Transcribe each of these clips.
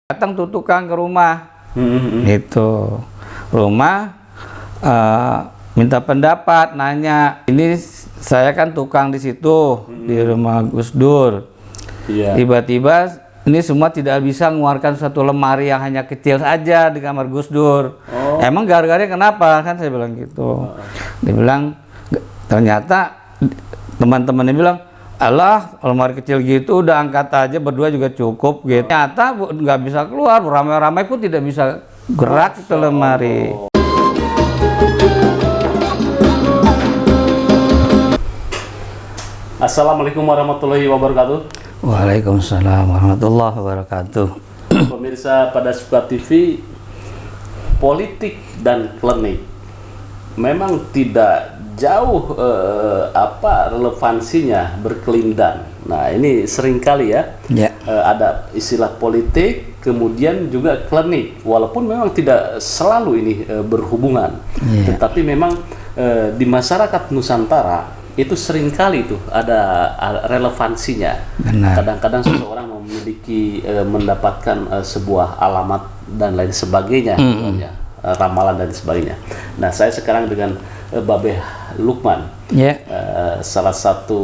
Datang tuh tukang ke rumah, itu rumah, minta pendapat, nanya, ini saya kan tukang di situ di rumah Gus Dur. Tiba-tiba ini semua tidak bisa mengeluarkan satu lemari yang hanya kecil saja di kamar Gus Dur. Emang gara-gara kenapa? Kan saya bilang gitu. Dia bilang ternyata teman-temannya bilang, alah, lemari kecil gitu udah angkat aja berdua juga cukup gitu. Ternyata nggak bisa keluar, ramai-ramai pun tidak bisa gerak itu lemari. Assalamualaikum warahmatullahi wabarakatuh. Waalaikumsalam warahmatullahi wabarakatuh. Pemirsa pada Suka TV, politik dan klinik memang tidak jauh relevansinya berkelindan. Nah, ini seringkali ya, ada istilah politik, kemudian juga klinik, walaupun memang tidak selalu ini berhubungan, tetapi memang di masyarakat Nusantara itu seringkali itu ada relevansinya. Kadang-kadang seseorang memiliki mendapatkan sebuah alamat dan lain sebagainya, ramalan dan sebagainya. Nah, saya sekarang dengan Babeh Lukman, salah satu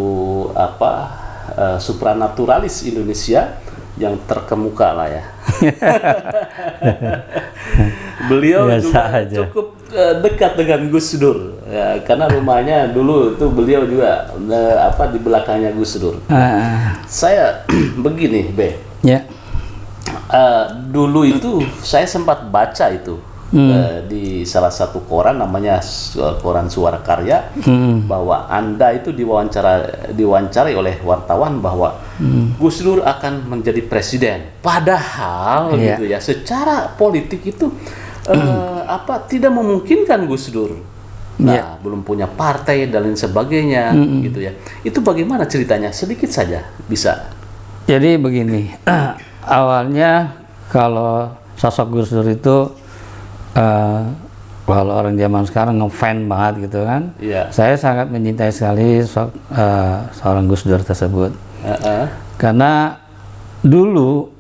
supranaturalis Indonesia yang terkemuka lah ya. Beliau juga cukup dekat dengan Gus Dur, ya, karena rumahnya dulu itu beliau juga di belakangnya Gus Dur. Saya begini, Be. Dulu itu saya sempat baca itu di salah satu koran, namanya koran Suara Karya, bahwa Anda itu diwawancarai oleh wartawan bahwa Gus Dur akan menjadi presiden. Padahal gitu ya, secara politik itu tidak memungkinkan Gus Dur. Nah, belum punya partai dan lain sebagainya, gitu ya. Itu bagaimana ceritanya? Sedikit saja bisa. Jadi begini, awalnya kalau sosok Gus Dur itu kalau orang zaman sekarang ngefan banget gitu kan, saya sangat mencintai sekali seorang Gus Dur tersebut. Karena dulu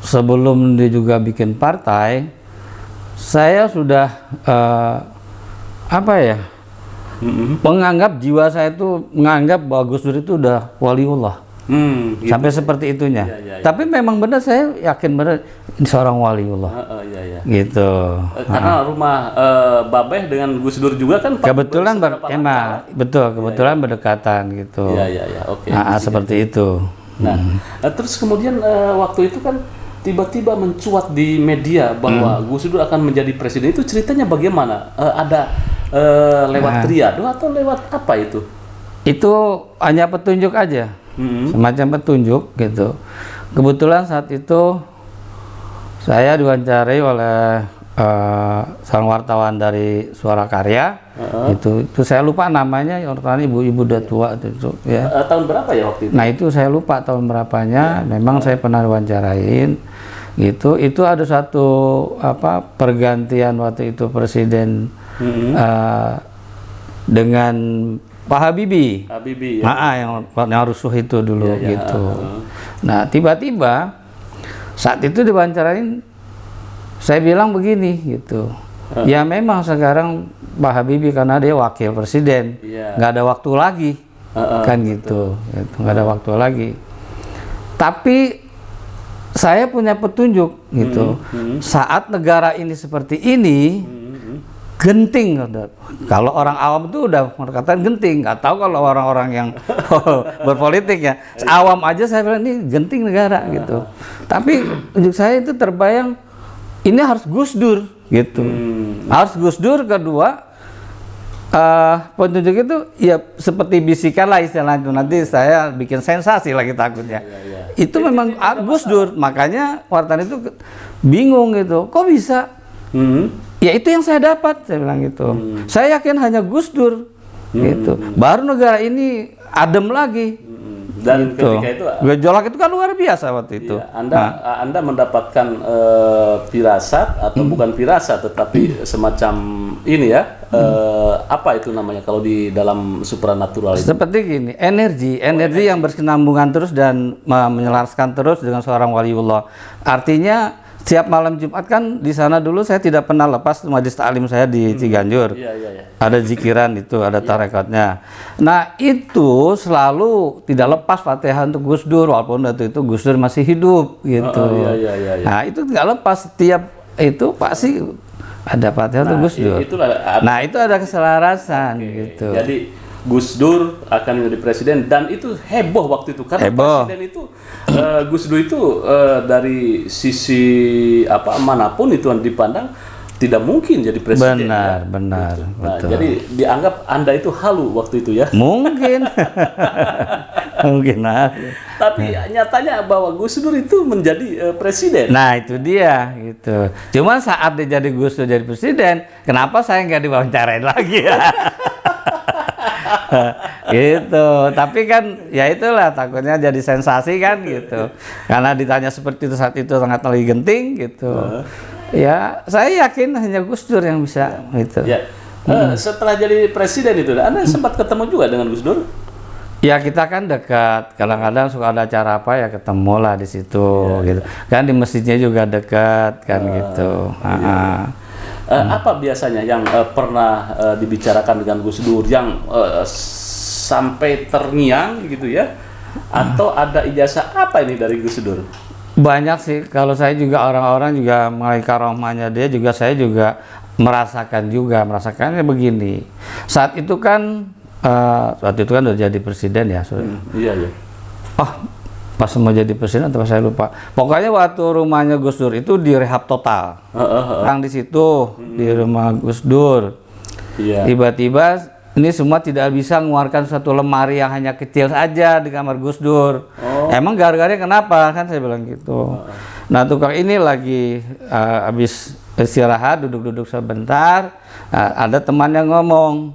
sebelum dia juga bikin partai, saya sudah menganggap, jiwa saya itu menganggap bahwa Gus Dur itu udah waliullah. Gitu. Sampai seperti itunya. Tapi memang benar, saya yakin benar ini seorang waliullah. Gitu. Karena rumah Babeh dengan Gus Dur juga kan kebetulan kebetulan berdekatan gitu. Seperti itu. Nah, terus kemudian waktu itu kan tiba-tiba mencuat di media bahwa Gus Dur akan menjadi presiden. Itu ceritanya bagaimana? Ada lewat triado atau lewat apa itu? Itu hanya petunjuk aja. Semacam petunjuk gitu. Kebetulan saat itu saya diwawancarai oleh seorang wartawan dari Suara Karya. Itu saya lupa namanya, orang ibu-ibu udah tua itu ya. Tahun berapa ya waktu itu? Nah, itu saya lupa tahun berapanya. Memang saya pernah wawancarain gitu. Itu ada satu pergantian waktu itu presiden dengan Pak Habibie, yang rusuh itu dulu gitu. Nah, tiba-tiba saat itu diwawancarain, saya bilang begini gitu. Ya memang sekarang Pak Habibie karena dia wakil presiden, nggak ada waktu lagi, kan gitu. Nggak ada waktu lagi. Tapi saya punya petunjuk gitu. Saat negara ini seperti ini, genting. Kalau orang awam itu udah berkata genting, nggak tahu kalau orang-orang yang berpolitik ya. Awam aja saya bilang ini genting negara gitu. Tapi untuk saya itu terbayang ini harus Gus Dur gitu. Harus Gus Dur. Kedua, petunjuk itu ya seperti bisikan lah istilahnya. Nanti saya bikin sensasi lagi takutnya. Itu memang Gus Dur. Makanya wartawan itu bingung gitu. Kok bisa? Ya itu yang saya dapat, saya bilang gitu. Saya yakin hanya Gus Dur gitu. Baru negara ini adem lagi Dan gitu. ketika itu gejolak itu kan luar biasa waktu itu. iya, Anda mendapatkan firasat atau bukan firasat tetapi semacam ini ya, apa itu namanya kalau di dalam supranatural itu? Seperti gini, energi yang berkesinambungan terus dan menyelaraskan terus dengan seorang waliullah. Artinya setiap malam Jumat kan di sana dulu saya tidak pernah lepas majelis taklim saya di Ciganjur. Iya. Ada zikiran itu, ada tarekatnya. Nah itu selalu tidak lepas Fatihah untuk Gus Dur, walaupun waktu itu Gus Dur masih hidup gitu. Iya. Nah itu nggak lepas, setiap itu pasti ada Fatihah untuk Gus Dur. Nah itu ada keselarasan gitu. Jadi Gus Dur akan menjadi presiden dan itu heboh waktu itu karena presiden itu Gus Dur itu dari sisi apa manapun itu yang dipandang tidak mungkin jadi presiden. Benar. Nah, Betul. jadi dianggap Anda itu halu waktu itu ya. Mungkin. Mungkin. Tapi nyatanya bahwa Gus Dur itu menjadi presiden. Nah itu dia gitu. Cuma saat dia jadi Gus Dur jadi presiden, kenapa saya nggak diwawancarain lagi ya? Gitu. Tapi kan ya itulah takutnya jadi sensasi kan gitu. Karena ditanya seperti itu saat itu sangat lagi genting gitu. Ya saya yakin hanya Gus Dur yang bisa gitu. Ya. Setelah jadi presiden itu, Anda sempat ketemu juga dengan Gus Dur? Ya kita kan dekat, kadang-kadang suka ada acara apa ya ketemu lah di situ gitu. Kan di masjidnya juga dekat kan gitu. Apa biasanya yang pernah dibicarakan dengan Gus Dur yang sampai terngiang gitu ya? Atau ada ijazah apa ini dari Gus Dur? Banyak sih, kalau saya juga orang-orang juga mengenai karomahnya dia juga saya juga merasakannya begini. Saat itu kan udah jadi presiden ya. Iya. Pas mau jadi presiden atau saya lupa. Pokoknya waktu rumahnya Gus Dur itu direhab total. Orang di situ di rumah Gus Dur. Iya. Tiba-tiba ini semua tidak bisa mengeluarkan satu lemari yang hanya kecil saja di kamar Gus Dur. Emang gara-garanya kenapa? Kan saya bilang gitu. Nah tukang ini lagi habis istirahat duduk-duduk sebentar. Ada teman yang ngomong,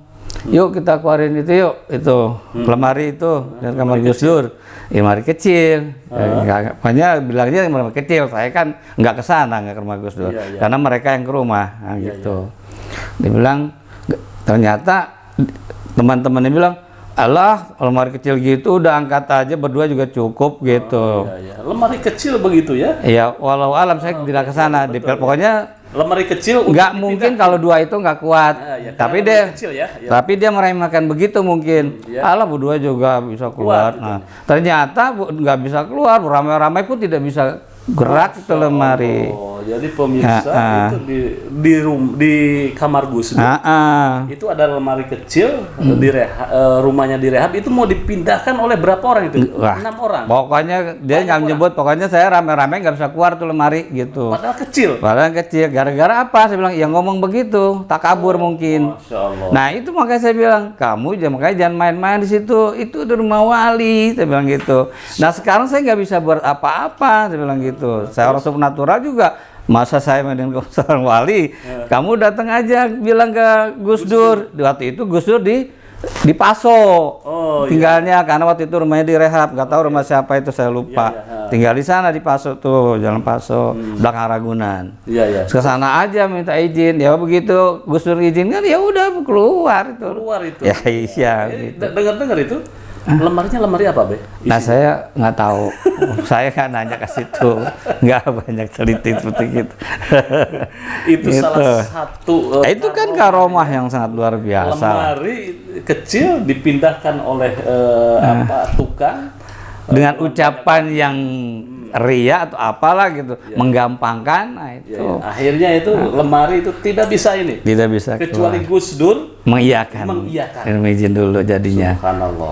yuk kita keluarin itu yuk, itu lemari itu dari kamar Gus Dur. Lemari kecil, pokoknya bilangnya lemari kecil. Saya kan nggak ke sana, nggak ke rumah Gus Dur, karena mereka yang ke rumah, gitu. Dibilang ternyata teman-temannya bilang, alah lemari kecil gitu udah angkat aja berdua juga cukup gitu. Lemari kecil begitu ya? Iya, walau alam saya tidak ke sana. Pokoknya lemari kecil nggak mungkin kalau dua itu nggak kuat. Tapi dia kecil ya? Tapi dia meremehkan begitu mungkin. Alah berdua juga bisa keluar. Nah, ternyata nggak bisa keluar, ramai-ramai pun tidak bisa gerak itu lemari. Jadi pemirsa itu di kamar Gus Dur. Itu ada lemari kecil rumahnya direhab itu mau dipindahkan oleh berapa orang itu? 6 orang. Pokoknya dia nggak menyebut, pokoknya saya rame-rame nggak bisa keluar tuh lemari gitu. Padahal kecil. Gara-gara apa? Saya bilang, ya ngomong begitu, tak kabur mungkin. Masya Allah. Nah itu makanya saya bilang, kamu jangan main-main di situ. Itu di rumah wali, saya bilang gitu. Nah sekarang saya nggak bisa buat apa-apa, saya bilang gitu. Saya orang supernatural juga. Masa saya main dengan seorang wali? Kamu datang aja bilang ke Gus Dur. Waktu itu Gus Dur di Paso tinggalnya, karena waktu itu rumahnya direhab, nggak tahu rumah siapa itu saya lupa. Tinggal di sana di Paso tuh, Jalan Paso, belakang Ragunan. Ke sana aja minta izin. Ya begitu Gus Dur izinkan, ya udah keluar itu. Ya iya. Gitu. Dengar itu. Lemarinya lemari apa, Be? Nah saya nggak tahu, saya kan nanya ke situ, nggak banyak teliti seperti itu. Itu salah satu. Itu kan karomah yang sangat luar biasa. Lemari kecil dipindahkan oleh tukang dengan ucapan yang ria atau apalah gitu, menggampangkan. Nah itu. Akhirnya itu lemari itu tidak bisa ini. Tidak bisa. Kecuali Gus Dur mengiyakan. Izin dulu jadinya. Subhanallah.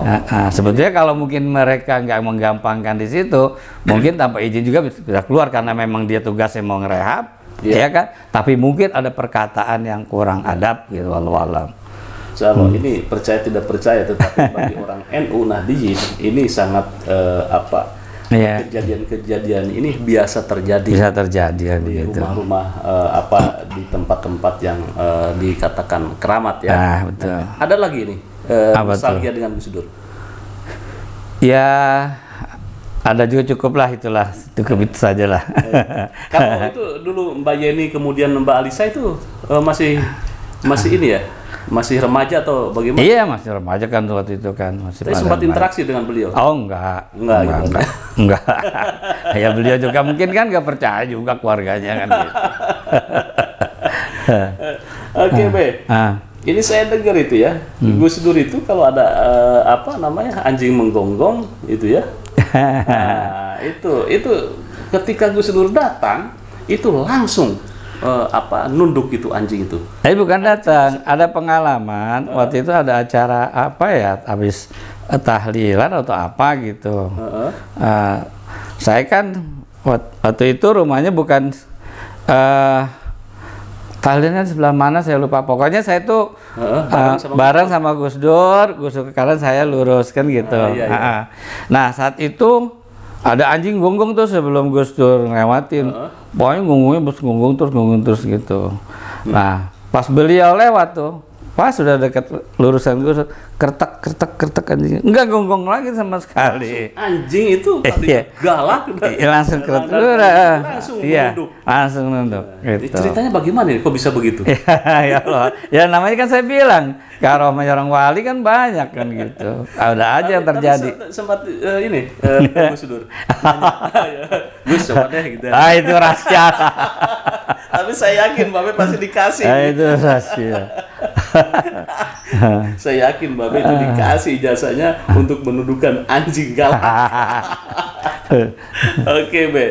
Sebetulnya kalau mungkin mereka nggak menggampangkan di situ, mungkin tanpa izin juga bisa keluar karena memang dia tugasnya mau ngerehab, ya kan? Tapi mungkin ada perkataan yang kurang adab gitu, walau alam. Ini percaya tidak percaya, tetapi bagi orang NU Nahdliyin ini sangat kejadian-kejadian ini biasa terjadi. Bisa terjadi di gitu. rumah-rumah di tempat-tempat yang dikatakan keramat ya. Nah, betul. Ada lagi nih nostalgia dengan Gus Dur. Ya ada juga cukup lah, cukup itu saja lah. Kalau itu dulu Mbak Yeni kemudian Mbak Alisa itu masih ini ya, masih remaja atau bagaimana? Iya, masih remaja kan waktu itu kan, masih. Tapi sempat interaksi dengan beliau? Oh enggak. Ya beliau juga mungkin kan nggak percaya juga keluarganya kan gitu. Oke, Be. Ini saya dengar itu ya, Gus Dur itu kalau ada anjing menggonggong itu ya. Nah, itu ketika Gus Dur datang itu langsung nunduk itu anjing itu. Tapi bukan datang, ada pengalaman waktu itu ada acara habis tahlilan atau apa gitu. Saya kan waktu itu rumahnya bukan tahlilan sebelah mana saya lupa. Pokoknya saya tuh bareng sama Gus Dur ke kanan, saya lurus kan gitu. Iya. Nah saat itu ada anjing gonggong tuh sebelum Gus Dur ngelewatin. Pokoknya gonggong terus gitu. Nah pas beliau lewat tuh, pas sudah dekat lurusan Gus Dur, kertek anjing. Enggak gonggong lagi sama sekali. Anjing itu galak. Langsung kertek. Langsung nunduk. Gitu. Ceritanya bagaimana nih? Kok bisa begitu? Ya Allah. Ya namanya kan saya bilang, karomahnya orang wali kan banyak kan gitu. Ada aja yang terjadi. Tapi sempat Gus Dur. Gus coba deh gitu. Itu rahasia. Tapi saya yakin Babe pasti dikasih. Itu rahasia. Saya yakin Babe itu dikasih jasanya untuk menundukkan anjing galak. Oke, Be.